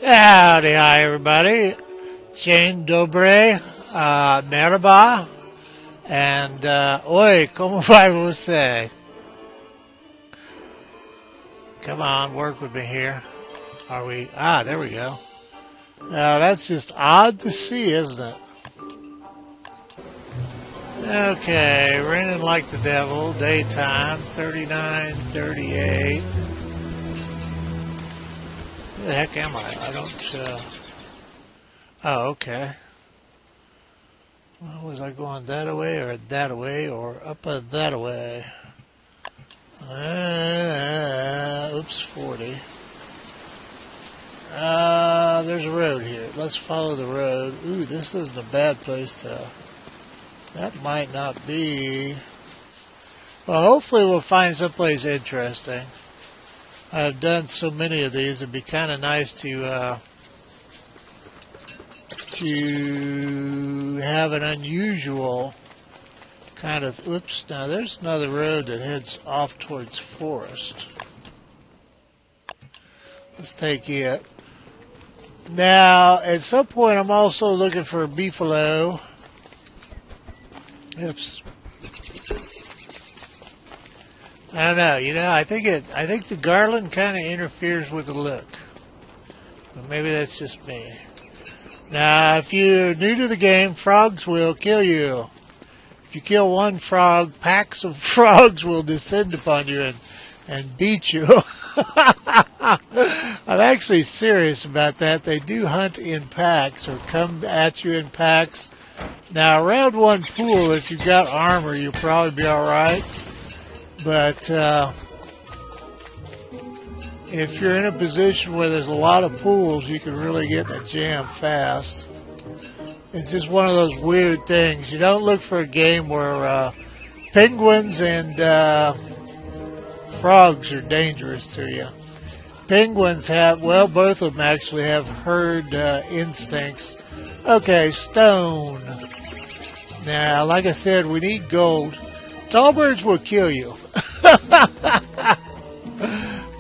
Howdy, hi everybody. Dzień dobry, merhaba, and oi, como vai você? Come on, work with me here. Are we? Ah, there we go. Now that's just odd to see, isn't it? Okay, raining like the devil, daytime, 39, 38. Where the heck am I? I don't, oh, okay. Well, was I going that way or up that way? Oops, 40. There's a road here. Let's follow the road. Ooh, this isn't a bad place to... That might not be... Well, hopefully we'll find someplace interesting. I've done so many of these. It'd be kind of nice to have an unusual kind of... Oops, now there's another road that heads off towards forest. Let's take it. Now, at some point, I'm also looking for a beefalo. Oops. I don't know. You know, I think the garland kind of interferes with the look. But maybe that's just me. Now, if you're new to the game, frogs will kill you. If you kill one frog, packs of frogs will descend upon you and beat you. I'm actually serious about that. They do hunt in packs or come at you in packs. Now, around one pool, if you've got armor, you'll probably be all right. But if you're in a position where there's a lot of pools, you can really get in a jam fast. It's just one of those weird things. You don't look for a game where penguins and frogs are dangerous to you. Penguins have, well, both of them actually have herd instincts. Okay, stone. Now, like I said, we need gold. Tall birds will kill you.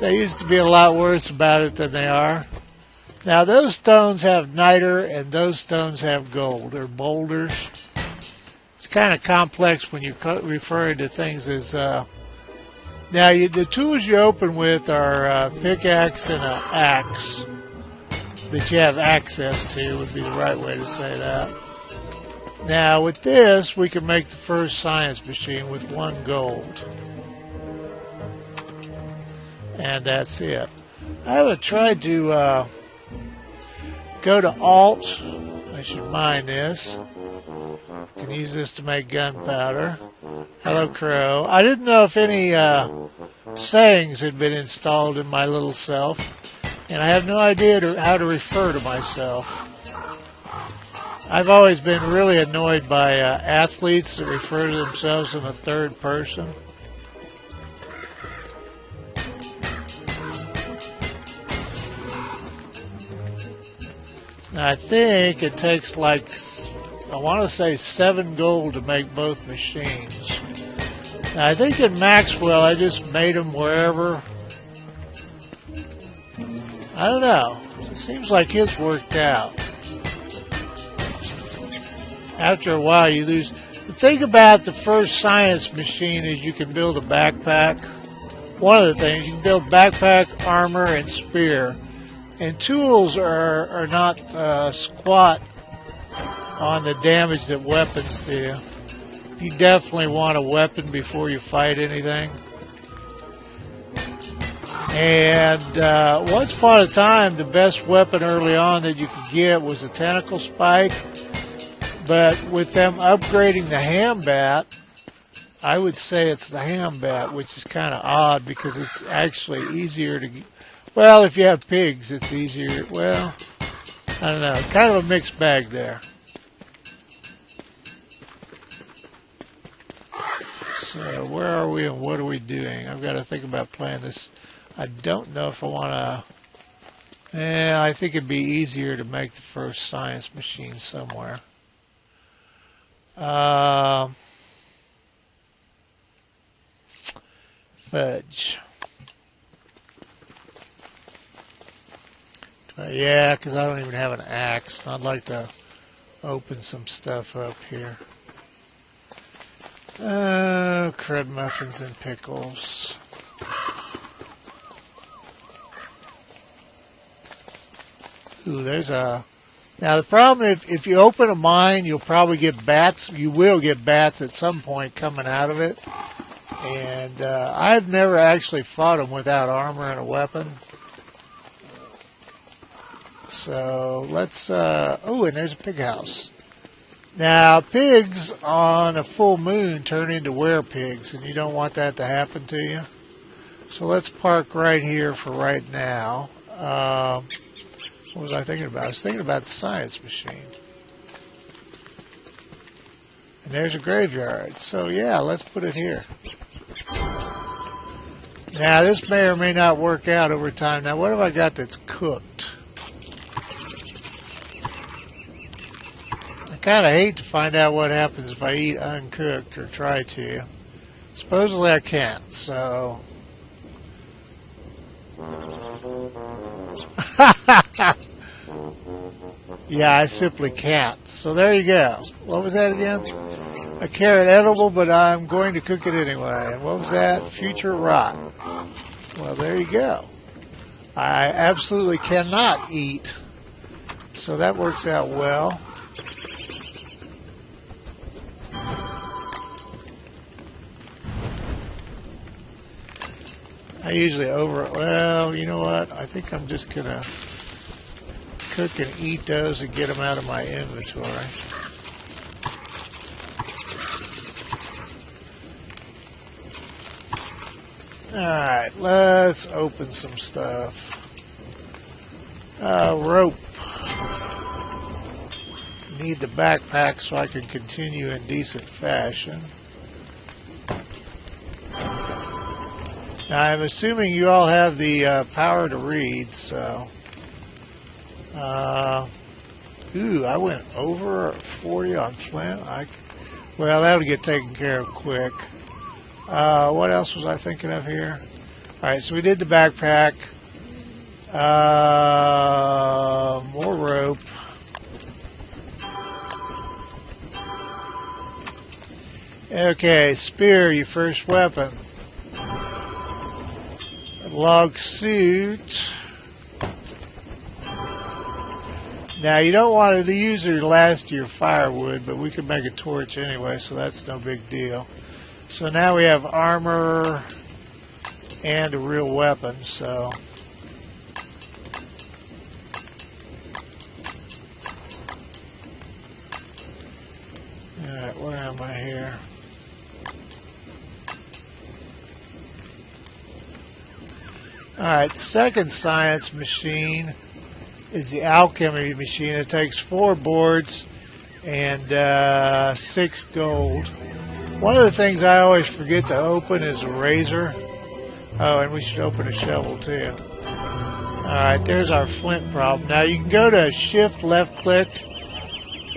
They used to be a lot worse about it than they are. Now, those stones have niter and those stones have gold. They're boulders. It's kind of complex when you refer to things as... Now, the tools you open with are a pickaxe and an axe that you have access to, would be the right way to say that. Now, with this, we can make the first science machine with 1 gold. And that's it. I haven't tried to go to Alt. I should mine this. Can use this to make gunpowder. Hello, Crow. I didn't know if any sayings had been installed in my little self, and I have no idea how to refer to myself. I've always been really annoyed by athletes that refer to themselves in the third person. I think it takes like, I want to say 7 gold to make both machines. Now, I think in Maxwell I just made them wherever. I don't know. It seems like his worked out. After a while you lose. The thing about the first science machine is you can build a backpack. One of the things, you can build backpack, armor, and spear. And tools are not squat on the damage that weapons do. You definitely want a weapon before you fight anything. And once upon a time, the best weapon early on that you could get was the Tentacle Spike. But with them upgrading the Hambat, I would say it's the Hambat, which is kind of odd because it's actually easier to... Well, if you have pigs, it's easier. Well, I don't know. Kind of a mixed bag there. So where are we and what are we doing? I've got to think about playing this. I don't know if I want to... I think it'd be easier to make the first science machine somewhere. Fudge. Yeah, because I don't even have an axe. I'd like to open some stuff up here. Oh, crud muffins and pickles. Ooh, there's a... Now, the problem, if you open a mine, you'll probably get bats. You will get bats at some point coming out of it. And I've never actually fought them without armor and a weapon. So, let's... oh, and there's a pig house. Now, pigs on a full moon turn into werepigs, and you don't want that to happen to you. So, let's park right here for right now. What was I thinking about? I was thinking about the science machine. And there's a graveyard. So, yeah, let's put it here. Now, this may or may not work out over time. Now, what have I got that's cooked? I kind of hate to find out what happens if I eat uncooked or try to. Supposedly I can't, so... Yeah, I simply can't. So there you go. What was that again? A carrot edible, but I'm going to cook it anyway. And what was that? Future rot. Well, there you go. I absolutely cannot eat. So that works out well. I usually well, you know what? I think I'm just going to cook and eat those and get them out of my inventory. Alright, let's open some stuff. Rope. Need the backpack so I can continue in decent fashion. Now, I'm assuming you all have the power to read, so... ooh, I went over 40 on Flint. Well, that'll get taken care of quick. What else was I thinking of here? Alright, so we did the backpack. More rope. Okay, spear, your first weapon. Log suit. Now, you don't want to use your last year firewood, but we can make a torch anyway, so that's no big deal. So now we have armor and a real weapon, so... Alright, where am I here? Alright, the second science machine is the alchemy machine. It takes 4 boards and 6 gold. One of the things I always forget to open is a razor. Oh, and we should open a shovel too. Alright, there's our flint problem. Now you can go to shift left click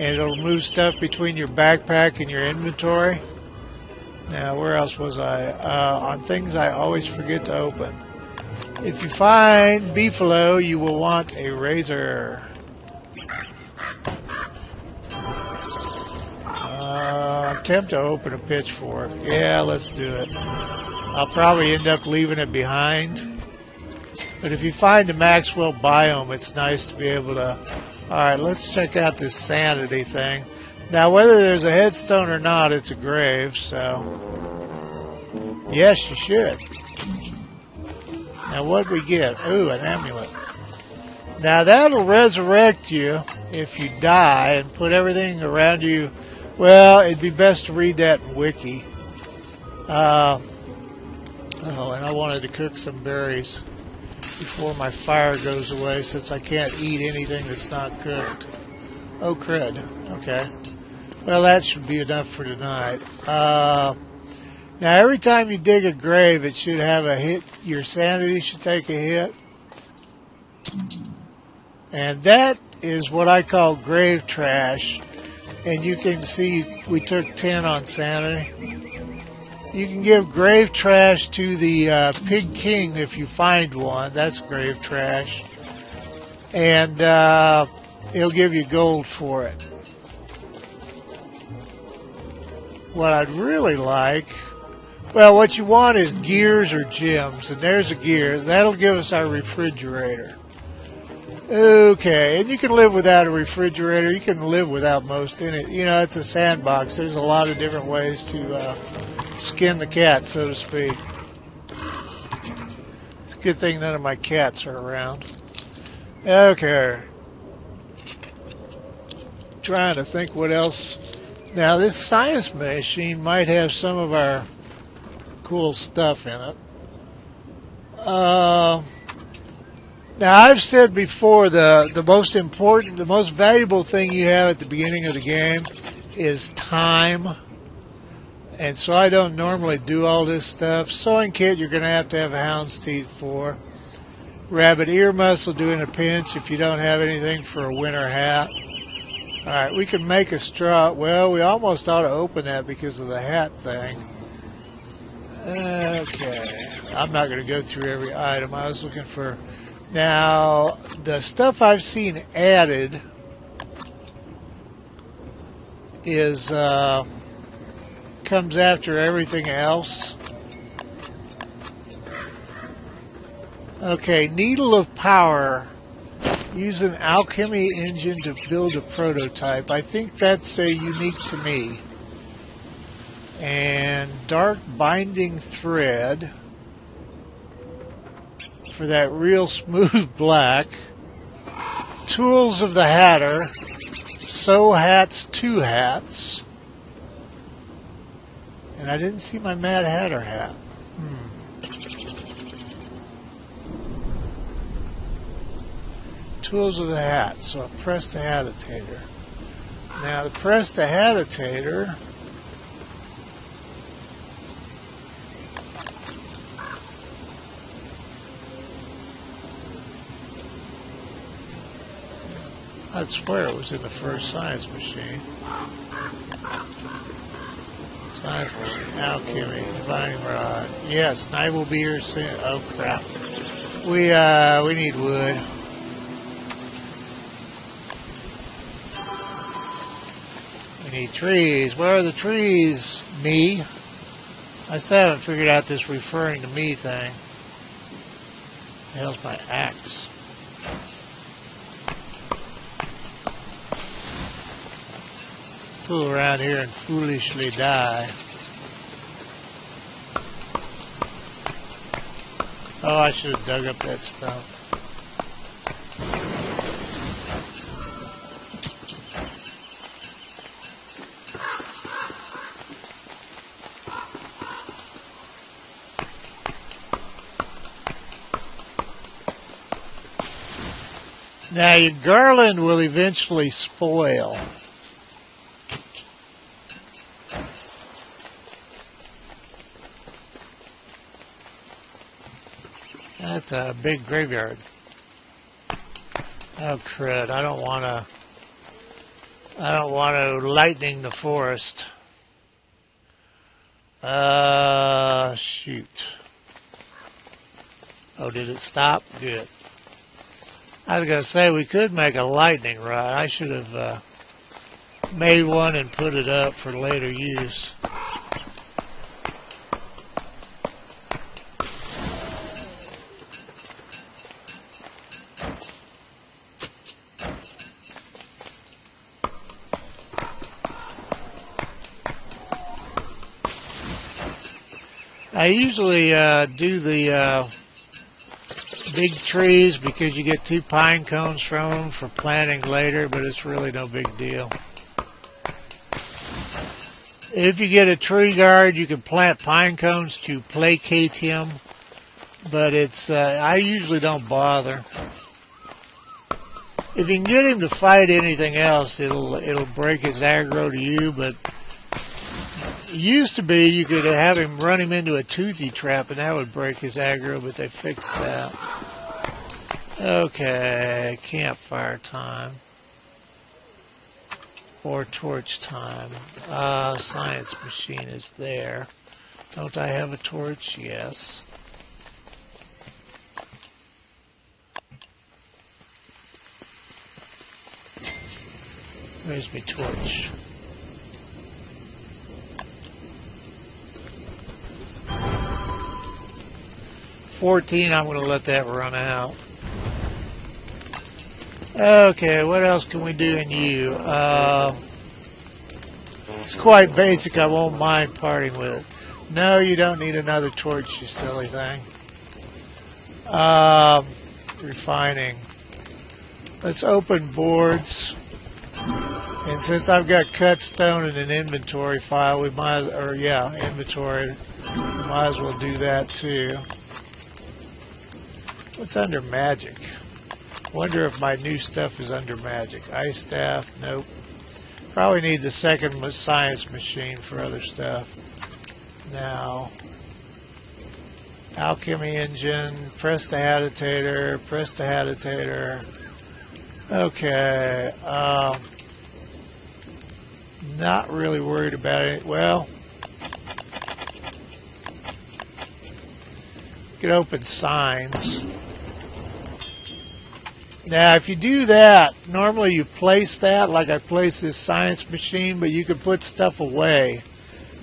and it'll move stuff between your backpack and your inventory. Now where else was I? On things I always forget to open. If you find beefalo, you will want a razor. I'm tempted to open a pitchfork. Yeah, let's do it. I'll probably end up leaving it behind. But if you find the Maxwell biome, it's nice to be able to... Alright, let's check out this sanity thing. Now, whether there's a headstone or not, it's a grave, so... Yes, you should. Now, what do we get? Ooh, an amulet. Now, that'll resurrect you if you die and put everything around you. Well, it'd be best to read that in Wiki. Oh, and I wanted to cook some berries before my fire goes away, since I can't eat anything that's not cooked. Oh, crud. Okay. Well, that should be enough for tonight. Now, every time you dig a grave, it should have a hit. Your sanity should take a hit. And that is what I call grave trash. And you can see we took 10 on sanity. You can give grave trash to the Pig King if you find one. That's grave trash. and it'll give you gold for it. What I'd really like, well, what you want is gears or gems, and there's a gear. That'll give us our refrigerator. Okay, and you can live without a refrigerator. You can live without most in it. You know, it's a sandbox. There's a lot of different ways to skin the cat, so to speak. It's a good thing none of my cats are around. Okay. Trying to think what else. Now, this science machine might have some of our cool stuff in it. Now, I've said before, the most important, the most valuable thing you have at the beginning of the game is time. And so I don't normally do all this stuff. Sewing kit, you're going to have a hound's teeth for. Rabbit ear muffs will do in a pinch if you don't have anything for a winter hat. All right, we can make a straw. Well, we almost ought to open that because of the hat thing. Okay, I'm not going to go through every item. I was looking for... Now, the stuff I've seen added is comes after everything else. Okay, Needle of Power. Use an alchemy engine to build a prototype. I think that's unique to me. And Dark Binding Thread. For that real smooth black. Tools of the Hatter. Sew hats, 2 hats. And I didn't see my Mad Hatter hat. Tools of the hat. So a prestidigitator. Now the prestidigitator. I'd swear it was in the first science machine. Science machine, alchemy, divining rod. Yes, night will be here soon. Oh crap. We need wood. We need trees. Where are the trees? Me? I still haven't figured out this referring to me thing. The hell's my axe? Fool around here and foolishly die. Oh, I should have dug up that stuff. Now your garland will eventually spoil. That's a big graveyard. Oh crud! I don't want to lightning the forest. Shoot. Oh, did it stop? Good. I was gonna say we could make a lightning rod. I should have made one and put it up for later use. I usually do the big trees because you get 2 pine cones from them for planting later, but it's really no big deal. If you get a tree guard, you can plant pine cones to placate him, but it's I usually don't bother. If you can get him to fight anything else, it'll break his aggro to you, but it used to be you could have him run him into a toothy trap and that would break his aggro, but they fixed that. Okay, campfire time. Or torch time. Science machine is there. Don't I have a torch? Yes. Where's my torch? $14, I'm going to let that run out. Okay, what else can we do in you? It's quite basic, I won't mind parting with it. No, you don't need another torch, you silly thing. Refining. Let's open boards. And since I've got cut stone in an inventory file, we might, inventory, we might as well do that too. What's under magic? Wonder if my new stuff is under magic. Ice staff, nope. Probably need the second science machine for other stuff. Now, alchemy engine, press the haditator, press the haditator. Okay, not really worried about it. Well, you can open signs. Now, if you do that, normally you place that, like I place this science machine, but you can put stuff away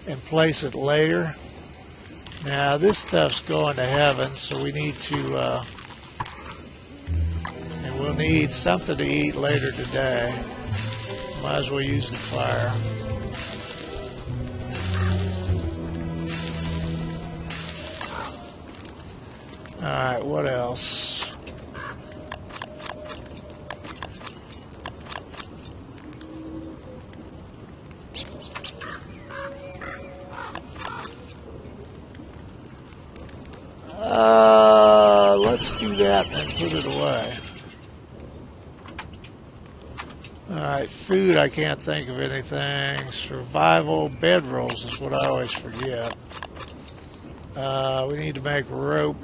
and place it later. Now, this stuff's going to heaven, so we need to, and we'll need something to eat later today. Might as well use the fire. Alright, what else? Let's do that and then put it away. Alright, food, I can't think of anything. Survival, bedrolls is what I always forget. We need to make rope.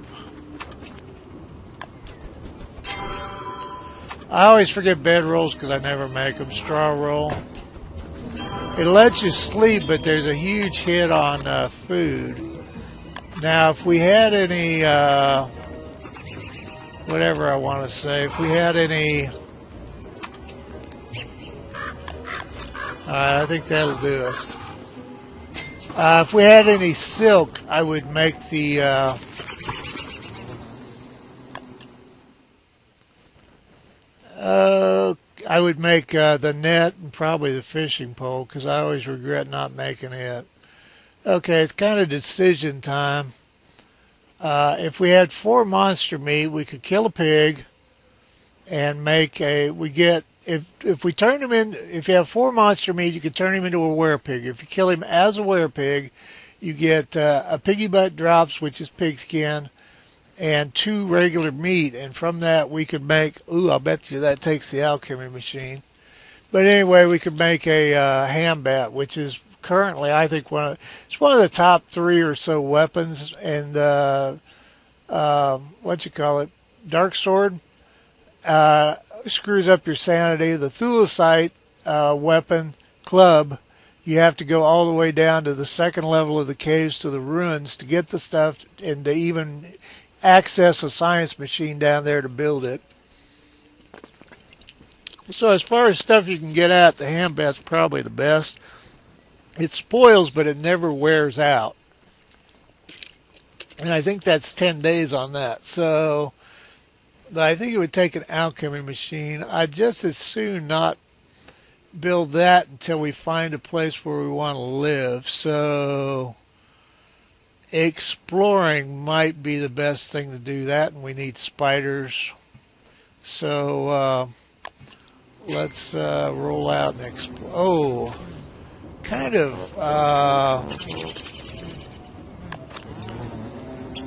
I always forget bedrolls because I never make them. Straw roll. It lets you sleep, but there's a huge hit on food. Now, if we had any, whatever I want to say, if we had any, I think that'll do us. If we had any silk, I would make the, I would make the net and probably the fishing pole, because I always regret not making it. Okay, it's kind of decision time. If we had 4 monster meat, we could kill a pig and make a, if we turn him in, if you have 4 monster meat, you could turn him into a werepig. If you kill him as a werepig, you get a piggy butt drops, which is pig skin, and 2 regular meat. And from that, we could make, I'll bet you that takes the alchemy machine. But anyway, we could make a ham bat, which is currently, I think, it's one of the top 3 or so weapons. And dark sword screws up your sanity. The thulecite weapon club, you have to go all the way down to the 2nd level of the caves to the ruins to get the stuff and to even access a science machine down there to build it. So as far as stuff you can get at, the ham bat's probably the best. It spoils, but it never wears out. And I think that's 10 days on that. So, but I think it would take an alchemy machine. I'd just as soon not build that until we find a place where we want to live. So, exploring might be the best thing to do that, and we need spiders. So, let's roll out and explore.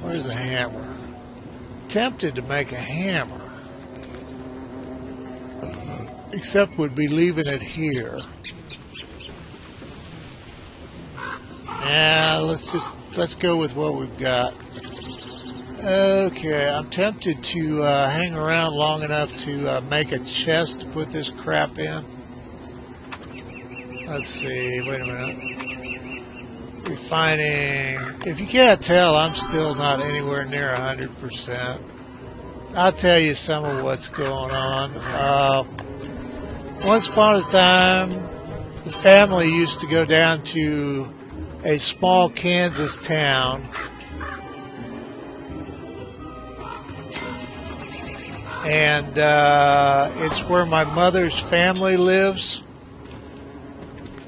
Where's the hammer? Tempted to make a hammer, except would be leaving it here. Now let's go with what we've got. Okay, I'm tempted to hang around long enough to make a chest to put this crap in. Let's see, wait a minute. Refining. If you can't tell, I'm still not anywhere near 100%. I'll tell you some of what's going on. Once upon a time, the family used to go down to a small Kansas town, and it's where my mother's family lives.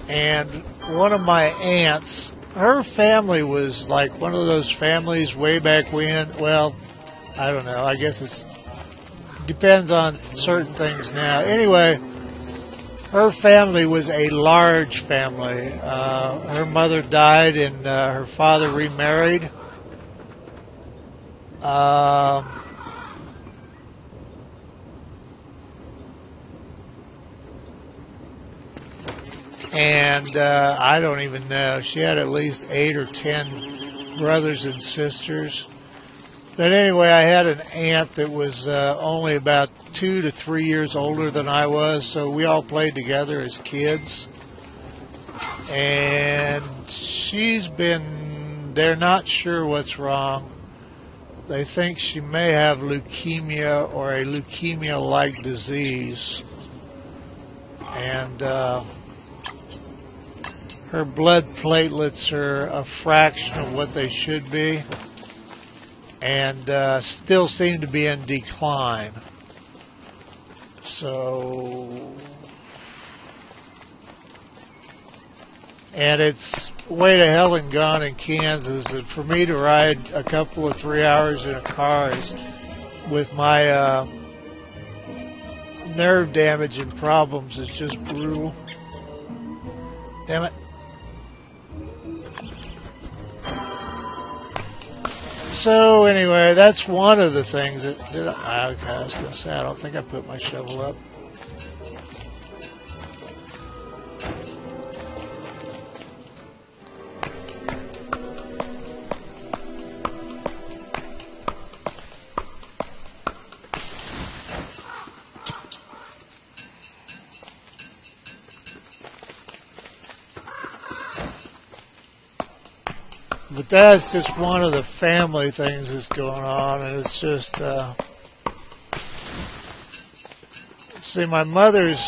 And one of my aunts, her family was like one of those families way back when. Well, I don't know. I guess it depends on certain things now. Anyway, her family was a large family. Her mother died and her father remarried. And I don't even know. She had at least 8 or 10 brothers and sisters. But anyway, I had an aunt that was only about 2 to 3 years older than I was, so we all played together as kids. And they're not sure what's wrong. They think she may have leukemia or a leukemia-like disease. And her blood platelets are a fraction of what they should be, and still seem to be in decline. So, and it's way to hell and gone in Kansas, and for me to ride a couple of 3 hours in a car with my nerve damage and problems is just brutal. Damn it. So anyway, that's one of the things that I was going to say, I don't think I put my shovel up. But that's just one of the family things that's going on, and it's just, see, my mother's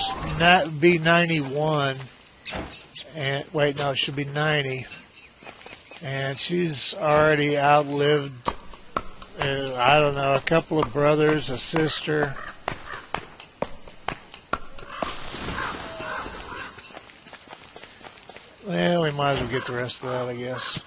be 91, and, wait, no, she'll be 90, and she's already outlived, I don't know, a couple of brothers, a sister. Well, we might as well get the rest of that, I guess.